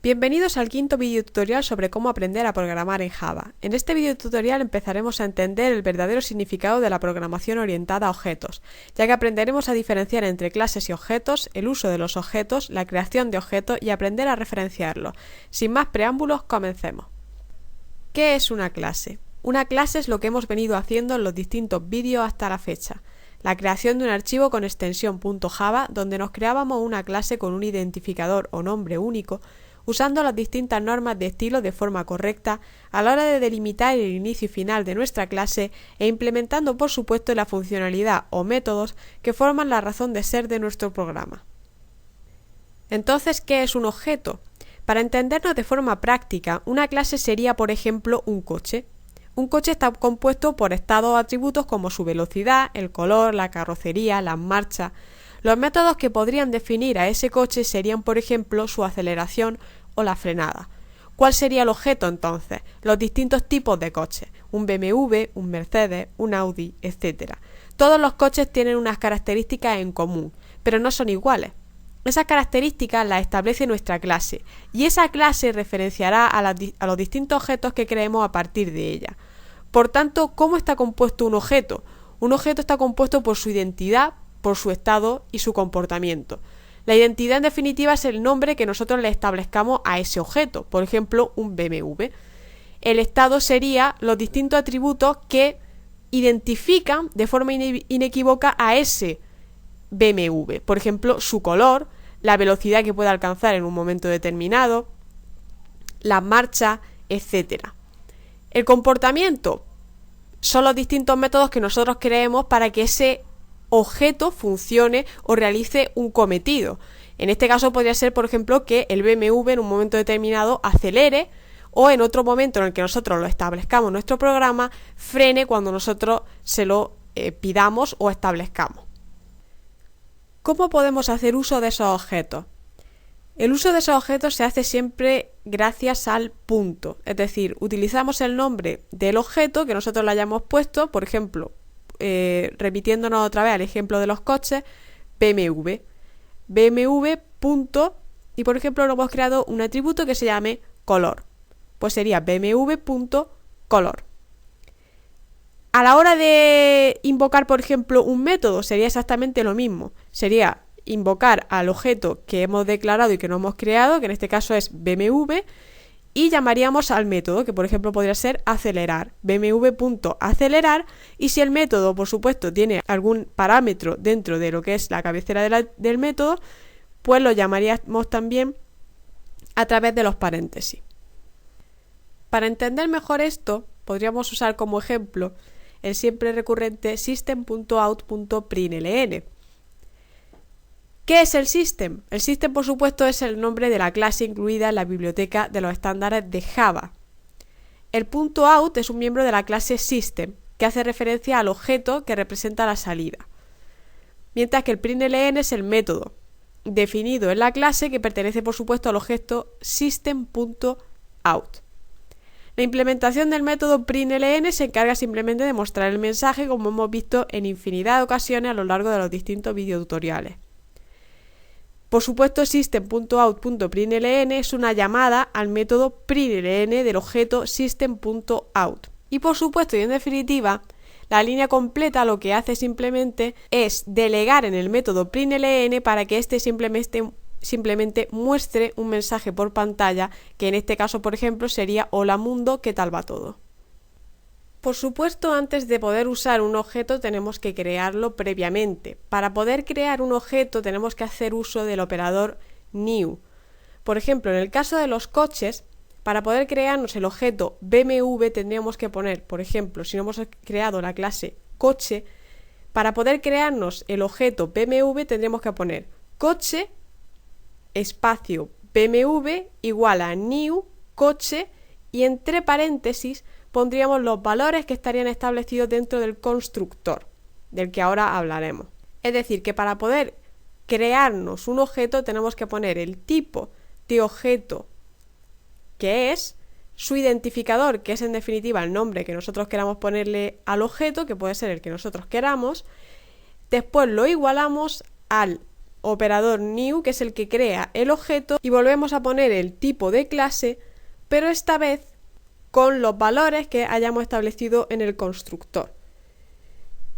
Bienvenidos al quinto video tutorial sobre cómo aprender a programar en Java. En este video tutorial empezaremos a entender el verdadero significado de la programación orientada a objetos, ya que aprenderemos a diferenciar entre clases y objetos, el uso de los objetos, la creación de objetos y aprender a referenciarlos. Sin más preámbulos, comencemos. ¿Qué es una clase? Una clase es lo que hemos venido haciendo en los distintos vídeos hasta la fecha. La creación de un archivo con extensión .java donde nos creábamos una clase con un identificador o nombre único, usando las distintas normas de estilo de forma correcta a la hora de delimitar el inicio y final de nuestra clase e implementando por supuesto la funcionalidad o métodos que forman la razón de ser de nuestro programa. Entonces, ¿qué es un objeto? Para entendernos de forma práctica, una clase sería por ejemplo un coche. Un coche está compuesto por estados o atributos como su velocidad, el color, la carrocería, las marchas. Los métodos que podrían definir a ese coche serían, por ejemplo, su aceleración o la frenada. ¿Cuál sería el objeto entonces? Los distintos tipos de coches, un BMW, un Mercedes, un Audi, etc. Todos los coches tienen unas características en común, pero no son iguales. Esas características las establece nuestra clase, y esa clase referenciará a los distintos objetos que creemos a partir de ella. Por tanto, ¿cómo está compuesto un objeto? Un objeto está compuesto por su identidad, por su estado y su comportamiento. La identidad en definitiva es el nombre que nosotros le establezcamos a ese objeto, por ejemplo un BMW. El estado sería los distintos atributos que identifican de forma inequívoca a ese BMW, por ejemplo su color, la velocidad que puede alcanzar en un momento determinado, la marcha, etc. El comportamiento son los distintos métodos que nosotros creemos para que ese objeto funcione o realice un cometido. En este caso podría ser, por ejemplo, que el BMW en un momento determinado acelere o en otro momento en el que nosotros lo establezcamos en nuestro programa, frene cuando nosotros se lo pidamos o establezcamos. ¿Cómo podemos hacer uso de esos objetos? El uso de esos objetos se hace siempre gracias al punto, es decir, utilizamos el nombre del objeto que nosotros le hayamos puesto, por ejemplo, repitiéndonos otra vez al ejemplo de los coches, BMW, y por ejemplo hemos creado un atributo que se llame color, pues sería BMW.color. A la hora de invocar, por ejemplo, un método sería exactamente lo mismo, sería invocar al objeto que hemos declarado y que no hemos creado, que en este caso es BMW, y llamaríamos al método, que por ejemplo podría ser acelerar, bmw.acelerar, y si el método, por supuesto, tiene algún parámetro dentro de lo que es la cabecera del método, pues lo llamaríamos también a través de los paréntesis. Para entender mejor esto, podríamos usar como ejemplo el siempre recurrente system.out.println. ¿Qué es el system? El system, por supuesto, es el nombre de la clase incluida en la biblioteca de los estándares de Java. El .out es un miembro de la clase system, que hace referencia al objeto que representa la salida. Mientras que el println es el método, definido en la clase que pertenece, por supuesto, al objeto system.out. La implementación del método println se encarga simplemente de mostrar el mensaje, como hemos visto en infinidad de ocasiones a lo largo de los distintos videotutoriales. Por supuesto, system.out.println es una llamada al método println del objeto system.out. Y por supuesto, y en definitiva, la línea completa lo que hace simplemente es delegar en el método println para que éste simplemente muestre un mensaje por pantalla, que en este caso, por ejemplo, sería hola mundo, ¿qué tal va todo? Por supuesto, antes de poder usar un objeto tenemos que crearlo previamente. Para poder crear un objeto tenemos que hacer uso del operador new. Por ejemplo, en el caso de los coches, para poder crearnos el objeto BMW tendríamos que poner, por ejemplo, si no hemos creado la clase coche, para poder crearnos el objeto BMW tendríamos que poner coche espacio BMW igual a new coche y entre paréntesis pondríamos los valores que estarían establecidos dentro del constructor, del que ahora hablaremos. Es decir, que para poder crearnos un objeto tenemos que poner el tipo de objeto que es, su identificador, que es en definitiva el nombre que nosotros queramos ponerle al objeto, que puede ser el que nosotros queramos, después lo igualamos al operador new, que es el que crea el objeto, y volvemos a poner el tipo de clase, pero esta vez con los valores que hayamos establecido en el constructor.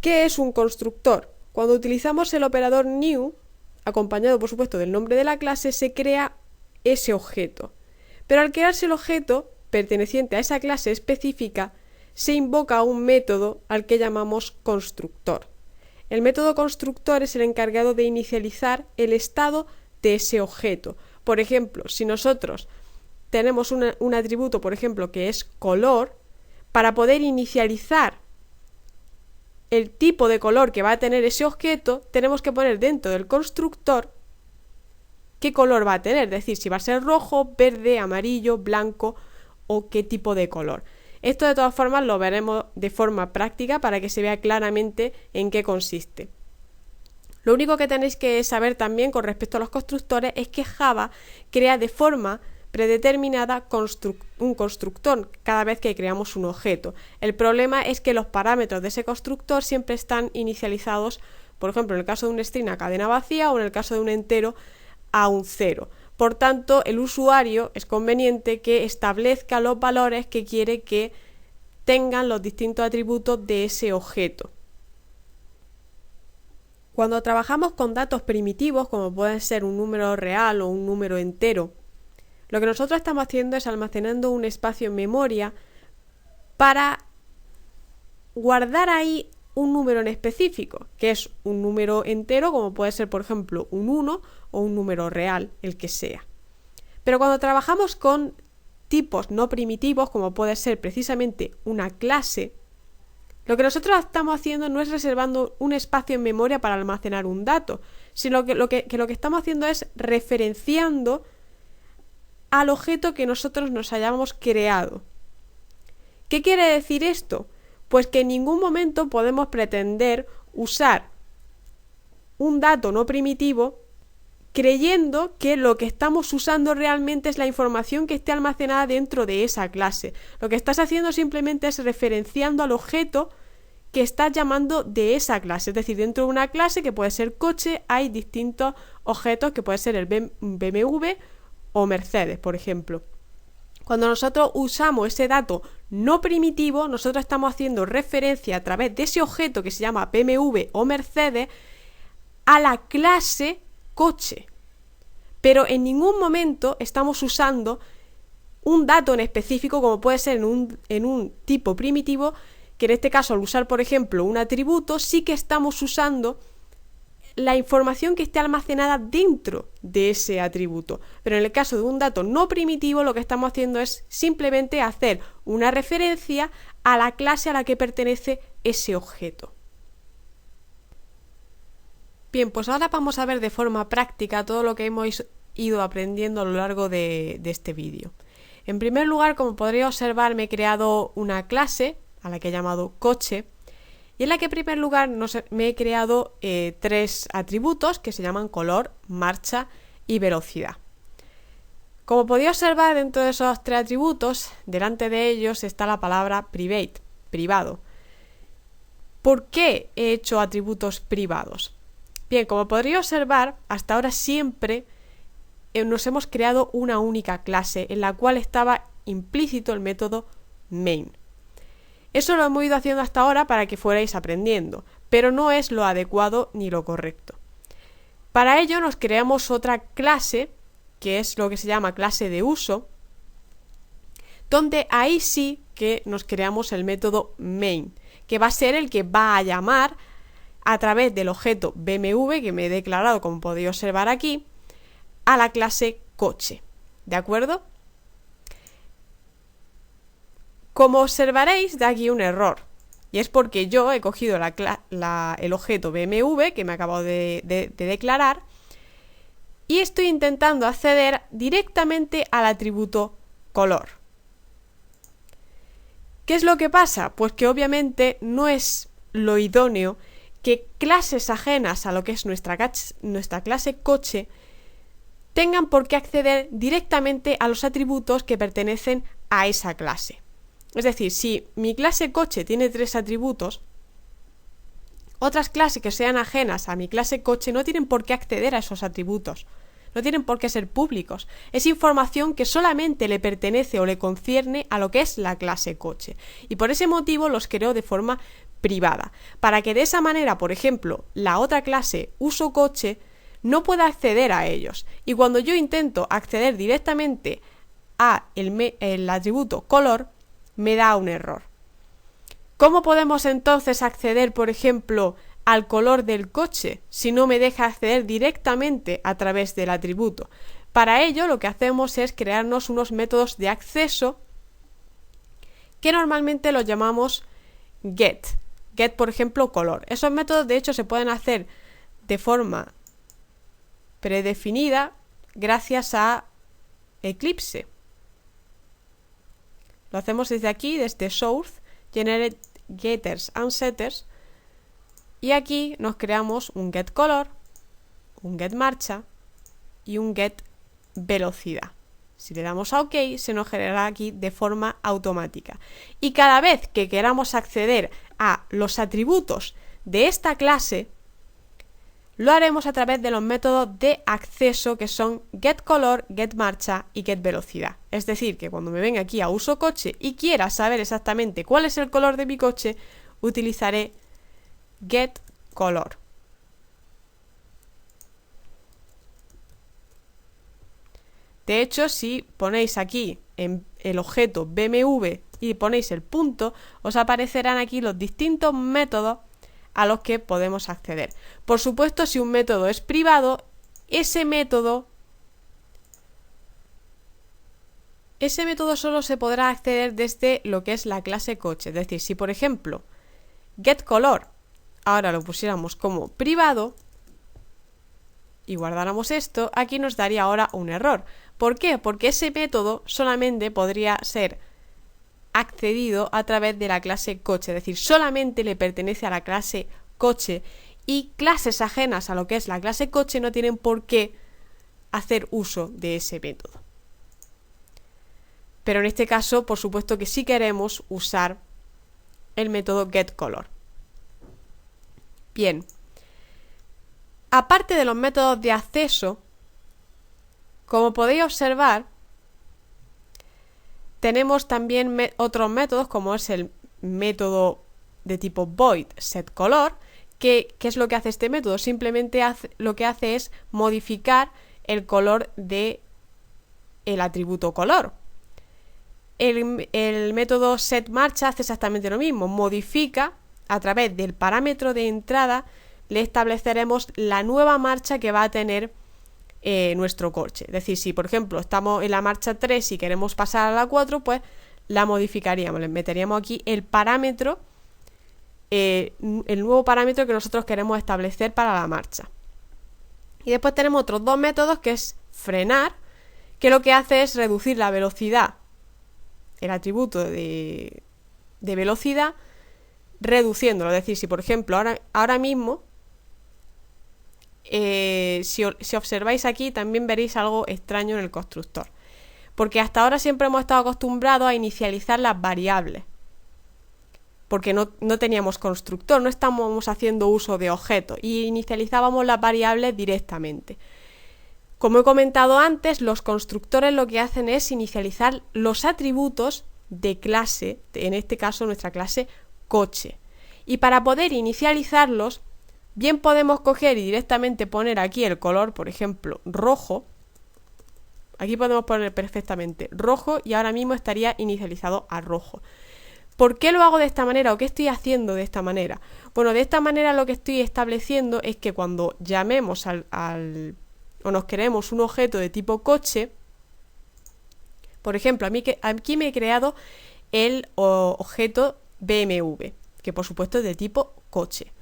¿Qué es un constructor? Cuando utilizamos el operador new, acompañado por supuesto del nombre de la clase, se crea ese objeto. Pero al crearse el objeto perteneciente a esa clase específica, se invoca un método al que llamamos constructor. El método constructor es el encargado de inicializar el estado de ese objeto. Por ejemplo, si nosotros tenemos un atributo, por ejemplo, que es color, para poder inicializar el tipo de color que va a tener ese objeto, tenemos que poner dentro del constructor qué color va a tener, es decir, si va a ser rojo, verde, amarillo, blanco o qué tipo de color. Esto de todas formas lo veremos de forma práctica para que se vea claramente en qué consiste. Lo único que tenéis que saber también con respecto a los constructores es que Java crea de forma predeterminada un constructor cada vez que creamos un objeto. El problema es que los parámetros de ese constructor siempre están inicializados, por ejemplo, en el caso de un string a cadena vacía o en el caso de un entero a un 0. Por tanto, el usuario es conveniente que establezca los valores que quiere que tengan los distintos atributos de ese objeto. Cuando trabajamos con datos primitivos, como pueden ser un número real o un número entero, lo que nosotros estamos haciendo es almacenando un espacio en memoria para guardar ahí un número en específico, que es un número entero, como puede ser, por ejemplo, un 1 o un número real, el que sea. Pero cuando trabajamos con tipos no primitivos, como puede ser precisamente una clase, lo que nosotros estamos haciendo no es reservando un espacio en memoria para almacenar un dato, sino que lo que estamos haciendo es referenciando al objeto que nosotros nos hayamos creado. ¿Qué quiere decir esto? Pues que en ningún momento podemos pretender usar un dato no primitivo creyendo que lo que estamos usando realmente es la información que esté almacenada dentro de esa clase. Lo que estás haciendo simplemente es referenciando al objeto que estás llamando de esa clase. Es decir, dentro de una clase que puede ser coche hay distintos objetos que puede ser el BMW o Mercedes, por ejemplo. Cuando nosotros usamos ese dato no primitivo, nosotros estamos haciendo referencia a través de ese objeto que se llama BMW o Mercedes a la clase coche. Pero en ningún momento estamos usando un dato en específico, como puede ser en un tipo primitivo, que en este caso al usar, por ejemplo, un atributo, sí que estamos usando la información que esté almacenada dentro de ese atributo. Pero en el caso de un dato no primitivo, lo que estamos haciendo es simplemente hacer una referencia a la clase a la que pertenece ese objeto. Bien, pues ahora vamos a ver de forma práctica todo lo que hemos ido aprendiendo a lo largo de este vídeo. En primer lugar, como podréis observar, me he creado una clase a la que he llamado coche, y en la que en primer lugar me he creado tres atributos que se llaman color, marcha y velocidad. Como podéis observar, dentro de esos tres atributos, delante de ellos está la palabra private, privado. ¿Por qué he hecho atributos privados? Bien, como podréis observar, hasta ahora siempre nos hemos creado una única clase en la cual estaba implícito el método main. Eso lo hemos ido haciendo hasta ahora para que fuerais aprendiendo, pero no es lo adecuado ni lo correcto. Para ello nos creamos otra clase, que es lo que se llama clase de uso, donde ahí sí que nos creamos el método main, que va a ser el que va a llamar a través del objeto BMW, que me he declarado, como podéis observar aquí, a la clase coche. ¿De acuerdo? Como observaréis, da aquí un error, y es porque yo he cogido el objeto BMW que me acabo de declarar y estoy intentando acceder directamente al atributo color. ¿Qué es lo que pasa? Pues que obviamente no es lo idóneo que clases ajenas a lo que es nuestra clase coche tengan por qué acceder directamente a los atributos que pertenecen a esa clase. Es decir, si mi clase coche tiene tres atributos, otras clases que sean ajenas a mi clase coche no tienen por qué acceder a esos atributos. No tienen por qué ser públicos. Es información que solamente le pertenece o le concierne a lo que es la clase coche. Y por ese motivo los creo de forma privada. Para que de esa manera, por ejemplo, la otra clase uso coche no pueda acceder a ellos. Y cuando yo intento acceder directamente a el atributo color, me da un error. ¿Cómo podemos entonces acceder, por ejemplo, al color del coche si no me deja acceder directamente a través del atributo? Para ello lo que hacemos es crearnos unos métodos de acceso que normalmente los llamamos get. Get, por ejemplo, color. Esos métodos de hecho se pueden hacer de forma predefinida gracias a Eclipse. Lo hacemos desde aquí, desde Source, Generate Getters and Setters, y aquí nos creamos un get color, un get marcha y un get velocidad. Si le damos a OK, se nos generará aquí de forma automática. Y cada vez que queramos acceder a los atributos de esta clase, lo haremos a través de los métodos de acceso que son getColor, getMarcha y getVelocidad. Es decir, que cuando me venga aquí a uso coche y quiera saber exactamente cuál es el color de mi coche, utilizaré getColor. De hecho, si ponéis aquí en el objeto BMW y ponéis el punto, os aparecerán aquí los distintos métodos a los que podemos acceder. Por supuesto, si un método es privado, ese método solo se podrá acceder desde lo que es la clase coche. Es decir, si por ejemplo getColor ahora lo pusiéramos como privado y guardáramos esto, aquí nos daría ahora un error. ¿Por qué? Porque ese método solamente podría ser accedido a través de la clase coche, es decir, solamente le pertenece a la clase coche y clases ajenas a lo que es la clase coche no tienen por qué hacer uso de ese método. Pero en este caso, por supuesto que sí queremos usar el método getColor. Bien, aparte de los métodos de acceso, como podéis observar, tenemos también otros métodos como es el método de tipo void setColor. ¿Qué es lo que hace este método? Simplemente lo que hace es modificar el color del atributo color. El método setMarcha hace exactamente lo mismo, modifica a través del parámetro de entrada, le estableceremos la nueva marcha que va a tener nuestro coche. Es decir, si por ejemplo estamos en la marcha 3 y queremos pasar a la 4, pues la modificaríamos, le meteríamos aquí el parámetro, el nuevo parámetro que nosotros queremos establecer para la marcha. Y después tenemos otros dos métodos, que es frenar, que lo que hace es reducir la velocidad, el atributo de velocidad, reduciéndolo. Es decir, si por ejemplo ahora mismo si observáis aquí también veréis algo extraño en el constructor, porque hasta ahora siempre hemos estado acostumbrados a inicializar las variables, porque no teníamos constructor, no estábamos haciendo uso de objetos y inicializábamos las variables directamente. Como he comentado antes, los constructores lo que hacen es inicializar los atributos de clase, en este caso nuestra clase coche, y para poder inicializarlos bien podemos coger y directamente poner aquí el color, por ejemplo, rojo. Aquí podemos poner perfectamente rojo y ahora mismo estaría inicializado a rojo. ¿Por qué lo hago de esta manera o qué estoy haciendo de esta manera? Bueno, de esta manera lo que estoy estableciendo es que cuando llamemos o nos creemos un objeto de tipo coche, por ejemplo, aquí me he creado el objeto BMW, que por supuesto es de tipo coche.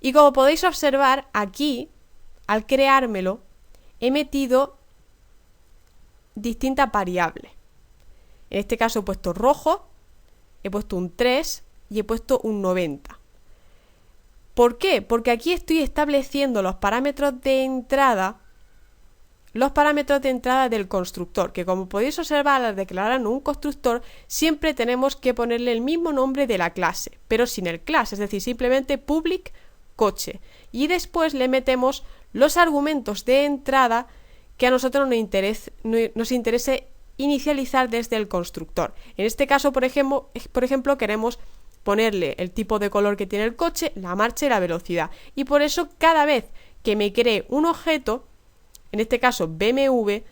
Y como podéis observar aquí, al creármelo, he metido distintas variables. En este caso he puesto rojo, he puesto un 3 y he puesto un 90. ¿Por qué? Porque aquí estoy estableciendo los parámetros de entrada del constructor, que como podéis observar al declarar un constructor, siempre tenemos que ponerle el mismo nombre de la clase, pero sin el class, es decir, simplemente public coche. Y después le metemos los argumentos de entrada que a nosotros nos interese inicializar desde el constructor. En este caso, por ejemplo, queremos ponerle el tipo de color que tiene el coche, la marcha y la velocidad. Y por eso cada vez que me cree un objeto, en este caso BMW,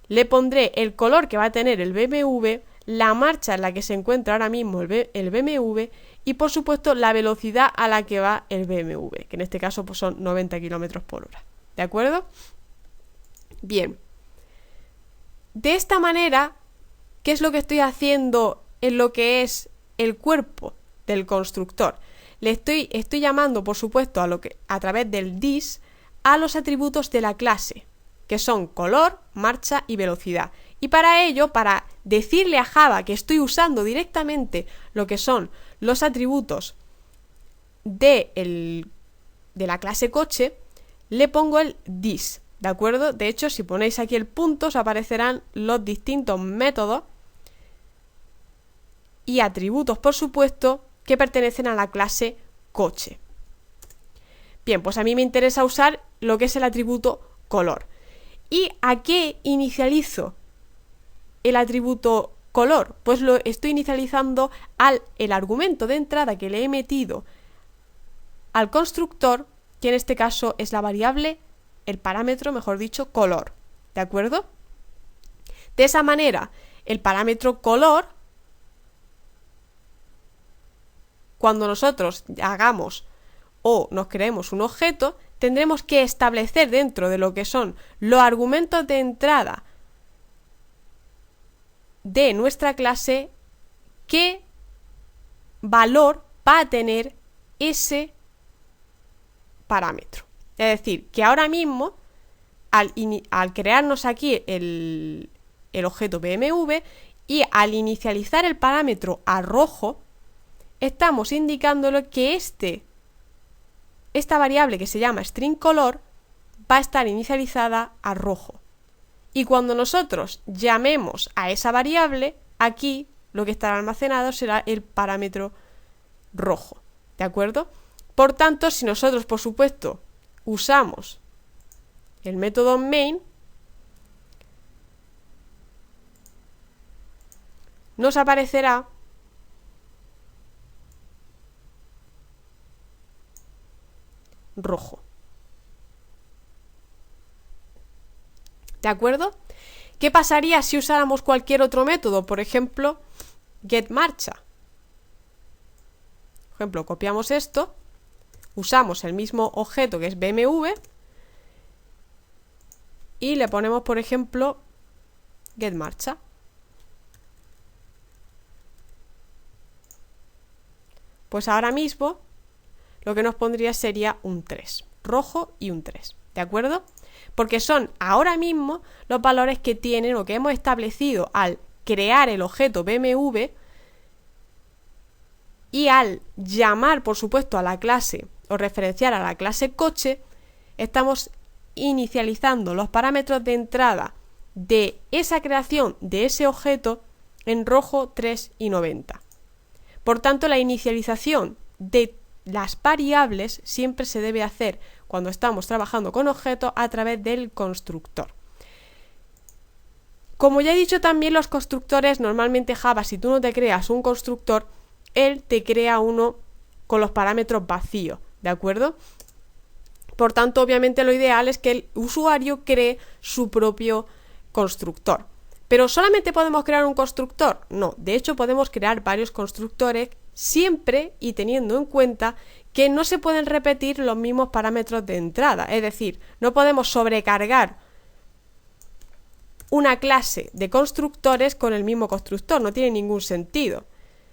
le pondré el color que va a tener el BMW, la marcha en la que se encuentra ahora mismo el BMW y por supuesto la velocidad a la que va el BMW, que en este caso pues son 90 km por hora. ¿De acuerdo? Bien. De esta manera, ¿qué es lo que estoy haciendo en lo que es el cuerpo del constructor? Le estoy llamando, por supuesto, a través del this a los atributos de la clase, que son color, marcha y velocidad. Y para ello, para decirle a Java que estoy usando directamente lo que son los atributos de la clase coche, le pongo el this, ¿de acuerdo? De hecho, si ponéis aquí el punto, os aparecerán los distintos métodos y atributos, por supuesto, que pertenecen a la clase coche. Bien, pues a mí me interesa usar lo que es el atributo color. ¿Y a qué inicializo el atributo color? Pues lo estoy inicializando el argumento de entrada que le he metido al constructor, que en este caso es la variable, el parámetro, mejor dicho, color. ¿De acuerdo? De esa manera, el parámetro color, cuando nosotros hagamos o nos creemos un objeto, tendremos que establecer dentro de lo que son los argumentos de entrada de nuestra clase qué valor va a tener ese parámetro. Es decir, que ahora mismo, al crearnos aquí el objeto BMW y al inicializar el parámetro a rojo, estamos indicándole que esta variable que se llama stringColor va a estar inicializada a rojo. Y cuando nosotros llamemos a esa variable, aquí lo que estará almacenado será el parámetro rojo. ¿De acuerdo? Por tanto, si nosotros, por supuesto, usamos el método main, nos aparecerá rojo. ¿De acuerdo? ¿Qué pasaría si usáramos cualquier otro método? Por ejemplo, getMarcha. Por ejemplo, copiamos esto, usamos el mismo objeto que es BMW y le ponemos, por ejemplo, getMarcha. Pues ahora mismo lo que nos pondría sería un 3, rojo y un 3, ¿de acuerdo? Porque son ahora mismo los valores que tienen o que hemos establecido al crear el objeto BMW y al llamar, por supuesto, a la clase o referenciar a la clase coche, estamos inicializando los parámetros de entrada de esa creación de ese objeto en rojo, 3 y 90. Por tanto, la inicialización de las variables siempre se debe hacer cuando estamos trabajando con objetos a través del constructor. Como ya he dicho también, los constructores, normalmente Java, si tú no te creas un constructor, él te crea uno con los parámetros vacíos, ¿de acuerdo? Por tanto, obviamente lo ideal es que el usuario cree su propio constructor. ¿Pero solamente podemos crear un constructor? No, de hecho podemos crear varios constructores siempre y teniendo en cuenta que no se pueden repetir los mismos parámetros de entrada. Es decir, no podemos sobrecargar una clase de constructores con el mismo constructor, no tiene ningún sentido.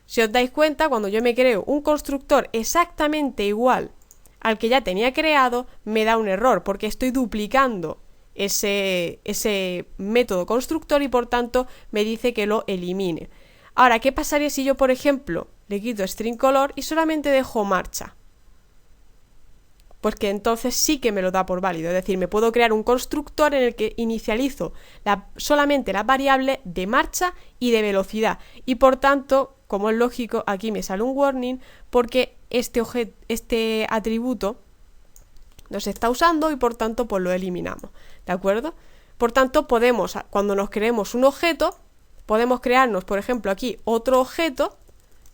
Si os dais cuenta, cuando yo me creo un constructor exactamente igual al que ya tenía creado, me da un error porque estoy duplicando ese método constructor y por tanto me dice que lo elimine. Ahora, ¿qué pasaría si yo, por ejemplo, le quito stringColor y solamente dejo marcha? Pues que entonces sí que me lo da por válido, es decir, me puedo crear un constructor en el que inicializo solamente las variables de marcha y de velocidad y por tanto, como es lógico, aquí me sale un warning porque este atributo nos está usando y por tanto pues lo eliminamos, ¿de acuerdo? Por tanto podemos, cuando nos creemos un objeto, podemos crearnos, por ejemplo, aquí otro objeto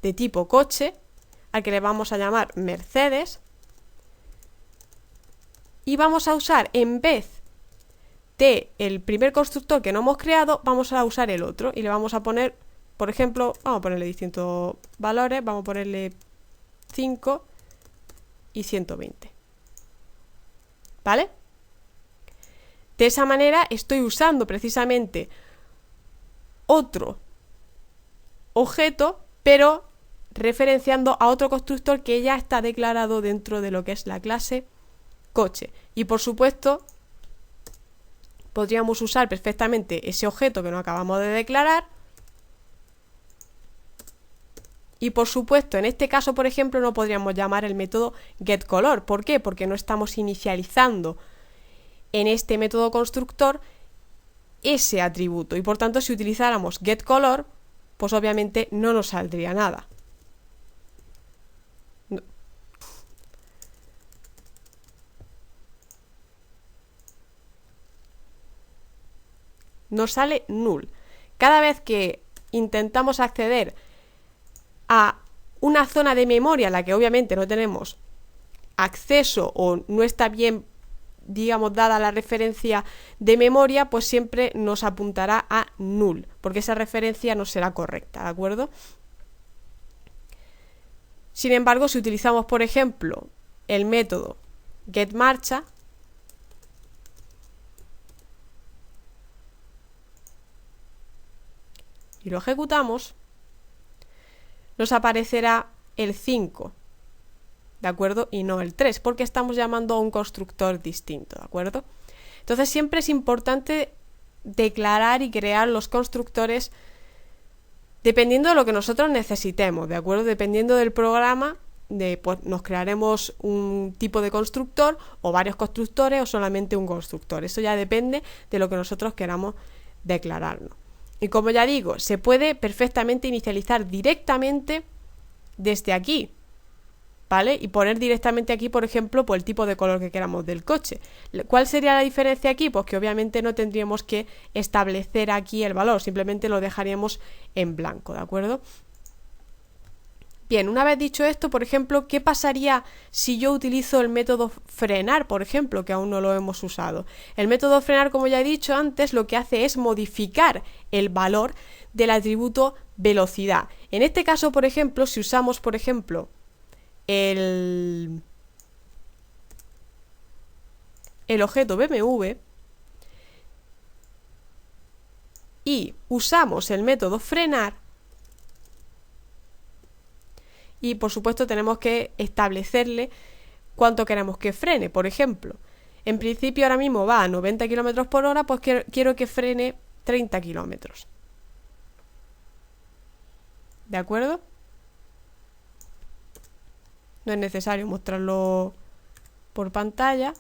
de tipo coche, al que le vamos a llamar Mercedes, y vamos a usar, en vez de el primer constructor que no hemos creado, vamos a usar el otro y le vamos a poner, por ejemplo, vamos a ponerle distintos valores, vamos a ponerle 5 y 120, ¿vale? De esa manera estoy usando precisamente otro objeto, pero referenciando a otro constructor que ya está declarado dentro de lo que es la clase coche. Y por supuesto, podríamos usar perfectamente ese objeto que no acabamos de declarar. Y por supuesto, en este caso, por ejemplo, no podríamos llamar el método getColor. ¿Por qué? Porque no estamos inicializando en este método constructor ese atributo. Y por tanto, si utilizáramos getColor, pues obviamente no nos saldría nada. Nos sale null. Cada vez que intentamos acceder a una zona de memoria a la que obviamente no tenemos acceso o no está bien, digamos, dada la referencia de memoria, pues siempre nos apuntará a null, porque esa referencia no será correcta, ¿de acuerdo? Sin embargo, si utilizamos, por ejemplo, el método getMarcha, y lo ejecutamos, nos aparecerá el 5, ¿de acuerdo? Y no el 3, porque estamos llamando a un constructor distinto, ¿de acuerdo? Entonces siempre es importante declarar y crear los constructores dependiendo de lo que nosotros necesitemos, ¿de acuerdo? Dependiendo del programa, pues nos crearemos un tipo de constructor o varios constructores o solamente un constructor. Eso ya depende de lo que nosotros queramos declararnos. Y como ya digo, se puede perfectamente inicializar directamente desde aquí, ¿vale? Y poner directamente aquí, por ejemplo, pues el tipo de color que queramos del coche. ¿Cuál sería la diferencia aquí? Pues que obviamente no tendríamos que establecer aquí el valor, simplemente lo dejaríamos en blanco, ¿de acuerdo? Bien, una vez dicho esto, por ejemplo, ¿qué pasaría si yo utilizo el método frenar, por ejemplo, que aún no lo hemos usado? El método frenar, como ya he dicho antes, lo que hace es modificar el valor del atributo velocidad. En este caso, por ejemplo, si usamos, por ejemplo, el objeto BMW y usamos el método frenar, y por supuesto tenemos que establecerle cuánto queremos que frene. Por ejemplo, en principio ahora mismo va a 90 km por hora, pues quiero que frene 30 km. ¿De acuerdo? No es necesario mostrarlo por pantalla.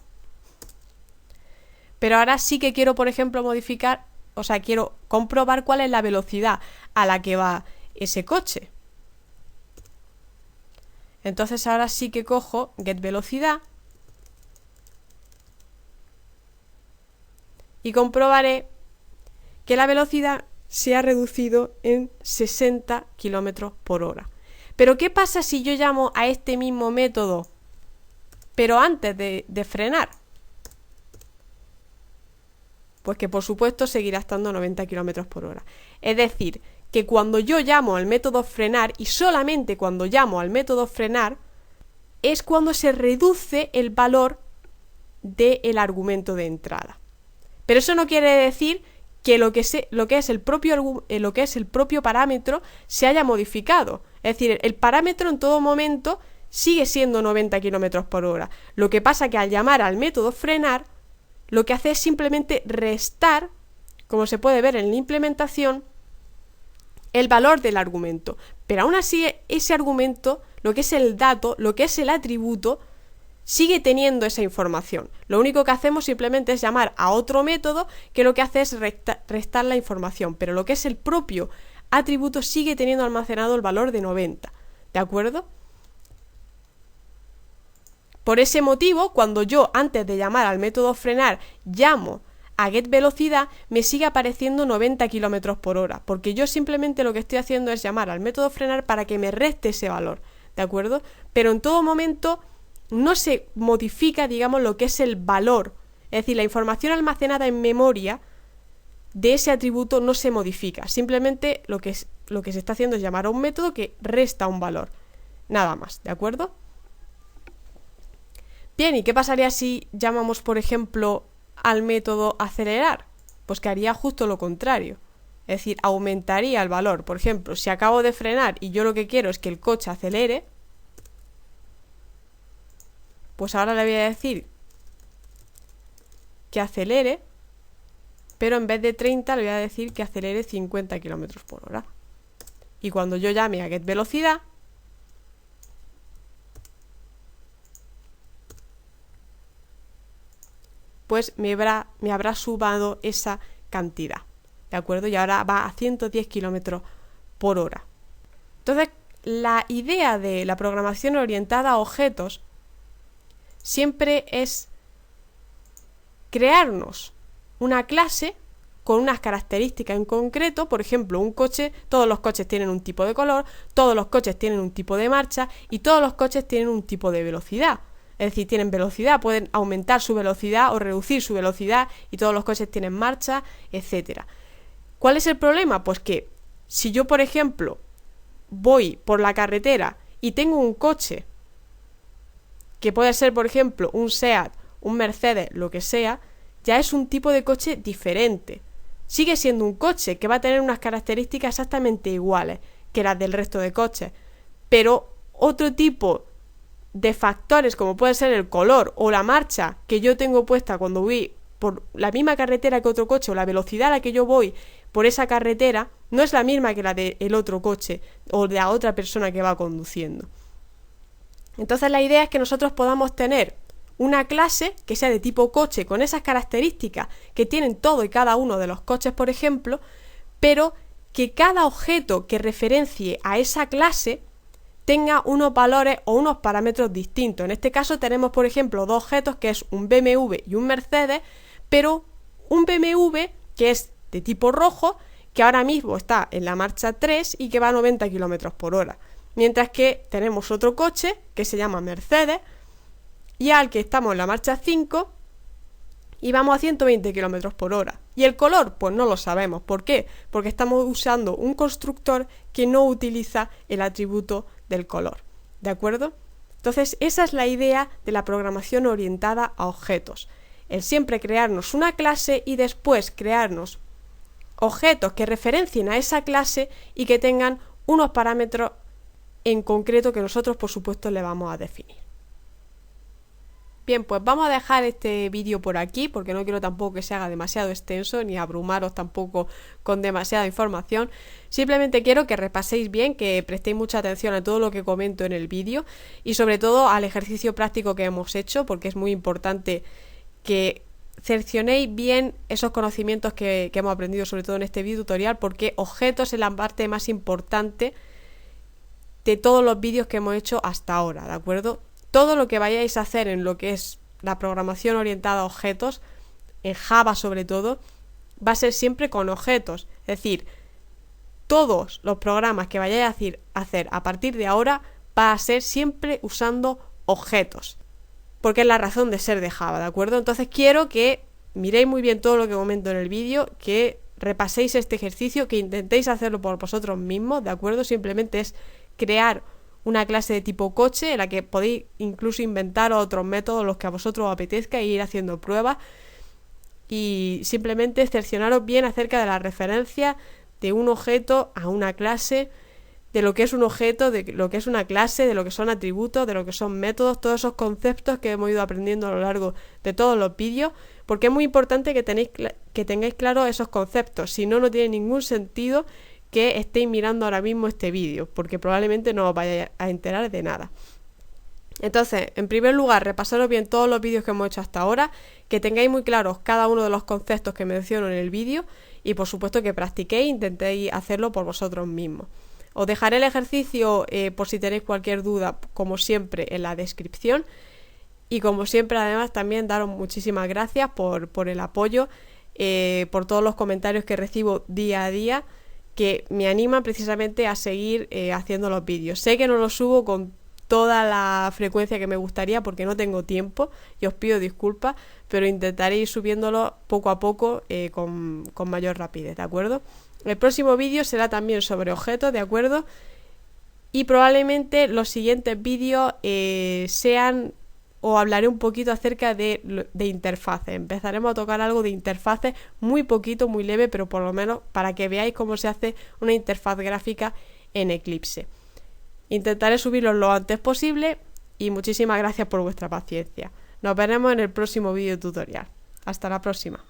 Pero ahora sí que quiero, por ejemplo, modificar, o sea, quiero comprobar cuál es la velocidad a la que va ese coche. Entonces ahora sí que cojo getVelocidad y comprobaré que la velocidad se ha reducido en 60 km por hora. Pero ¿qué pasa si yo llamo a este mismo método, pero antes de frenar? Pues que por supuesto seguirá estando a 90 km por hora. Es decir, que cuando yo llamo al método frenar, y solamente cuando llamo al método frenar, es cuando se reduce el valor del argumento de entrada. Pero eso no quiere decir que lo que es el propio parámetro se haya modificado. Es decir, el parámetro en todo momento sigue siendo 90 km por hora. Lo que pasa que al llamar al método frenar, lo que hace es simplemente restar, como se puede ver en la implementación, el valor del argumento. Pero aún así ese argumento, lo que es el dato, lo que es el atributo, sigue teniendo esa información. Lo único que hacemos simplemente es llamar a otro método que lo que hace es restar la información, pero lo que es el propio atributo sigue teniendo almacenado el valor de 90, ¿de acuerdo? Por ese motivo, cuando yo antes de llamar al método frenar llamo a getVelocidad, me sigue apareciendo 90 km por hora, porque yo simplemente lo que estoy haciendo es llamar al método frenar para que me reste ese valor, ¿de acuerdo? Pero en todo momento no se modifica, digamos, lo que es el valor, es decir, la información almacenada en memoria de ese atributo no se modifica, simplemente lo que se está haciendo es llamar a un método que resta un valor, nada más, ¿de acuerdo? Bien, ¿y qué pasaría si llamamos, por ejemplo, al método acelerar? Pues que haría justo lo contrario, es decir, aumentaría el valor. Por ejemplo, si acabo de frenar y yo lo que quiero es que el coche acelere, pues ahora le voy a decir que acelere, pero en vez de 30 le voy a decir que acelere 50 km por hora. Y cuando yo llame a getVelocidad, pues me habrá sumado esa cantidad, ¿de acuerdo? Y ahora va a 110 km por hora. Entonces, la idea de la programación orientada a objetos siempre es crearnos una clase con unas características en concreto. Por ejemplo, un coche, todos los coches tienen un tipo de color, todos los coches tienen un tipo de marcha y todos los coches tienen un tipo de velocidad. Es decir, tienen velocidad, pueden aumentar su velocidad o reducir su velocidad y todos los coches tienen marcha, etcétera. ¿Cuál es el problema? Pues que si yo, por ejemplo, voy por la carretera y tengo un coche que puede ser, por ejemplo, un SEAT, un Mercedes, lo que sea, ya es un tipo de coche diferente. Sigue siendo un coche que va a tener unas características exactamente iguales que las del resto de coches, pero otro tipo de factores como puede ser el color o la marcha que yo tengo puesta cuando voy por la misma carretera que otro coche, o la velocidad a la que yo voy por esa carretera no es la misma que la del otro coche o de la otra persona que va conduciendo. Entonces la idea es que nosotros podamos tener una clase que sea de tipo coche con esas características que tienen todo y cada uno de los coches, por ejemplo, pero que cada objeto que referencie a esa clase tenga unos valores o unos parámetros distintos. En este caso tenemos, por ejemplo, dos objetos que es un BMW y un Mercedes, pero un BMW que es de tipo rojo, que ahora mismo está en la marcha 3 y que va a 90 km por hora. Mientras que tenemos otro coche que se llama Mercedes y al que estamos en la marcha 5 y vamos a 120 km por hora. ¿Y el color? Pues no lo sabemos. ¿Por qué? Porque estamos usando un constructor que no utiliza el atributo del color. ¿De acuerdo? Entonces, esa es la idea de la programación orientada a objetos. El siempre crearnos una clase y después crearnos objetos que referencien a esa clase y que tengan unos parámetros en concreto que nosotros, por supuesto, le vamos a definir. Bien, pues vamos a dejar este vídeo por aquí porque no quiero tampoco que se haga demasiado extenso ni abrumaros tampoco con demasiada información. Simplemente quiero que repaséis bien, que prestéis mucha atención a todo lo que comento en el vídeo y sobre todo al ejercicio práctico que hemos hecho, porque es muy importante que cercionéis bien esos conocimientos que hemos aprendido, sobre todo en este video tutorial, porque objetos es la parte más importante de todos los vídeos que hemos hecho hasta ahora, ¿de acuerdo? Todo lo que vayáis a hacer en lo que es la programación orientada a objetos, en Java sobre todo, va a ser siempre con objetos. Es decir, todos los programas que vayáis a hacer a partir de ahora va a ser siempre usando objetos, porque es la razón de ser de Java, ¿de acuerdo? Entonces quiero que miréis muy bien todo lo que comento en el vídeo, que repaséis este ejercicio, que intentéis hacerlo por vosotros mismos, ¿de acuerdo? Simplemente es crear una clase de tipo coche en la que podéis incluso inventar otros métodos, los que a vosotros os apetezca, e ir haciendo pruebas y simplemente cercioraros bien acerca de la referencia de un objeto a una clase, de lo que es un objeto, de lo que es una clase, de lo que son atributos, de lo que son métodos, todos esos conceptos que hemos ido aprendiendo a lo largo de todos los vídeos, porque es muy importante que tengáis claros esos conceptos, si no, no tiene ningún sentido que estéis mirando ahora mismo este vídeo, porque probablemente no os vayáis a enterar de nada. Entonces, en primer lugar, repasaros bien todos los vídeos que hemos hecho hasta ahora, que tengáis muy claros cada uno de los conceptos que menciono en el vídeo y por supuesto que practiquéis e intentéis hacerlo por vosotros mismos. Os dejaré el ejercicio por si tenéis cualquier duda, como siempre, en la descripción. Y como siempre, además, también daros muchísimas gracias por el apoyo, por todos los comentarios que recibo día a día, que me animan precisamente a seguir haciendo los vídeos. Sé que no los subo con toda la frecuencia que me gustaría porque no tengo tiempo y os pido disculpas, pero intentaré ir subiéndolo poco a poco con mayor rapidez, ¿de acuerdo? El próximo vídeo será también sobre objetos, ¿de acuerdo? Y probablemente los siguientes vídeos sean, o hablaré un poquito acerca de interfaces. Empezaremos a tocar algo de interfaces, muy poquito, muy leve, pero por lo menos para que veáis cómo se hace una interfaz gráfica en Eclipse. Intentaré subirlos lo antes posible y muchísimas gracias por vuestra paciencia. Nos veremos en el próximo vídeo tutorial. Hasta la próxima.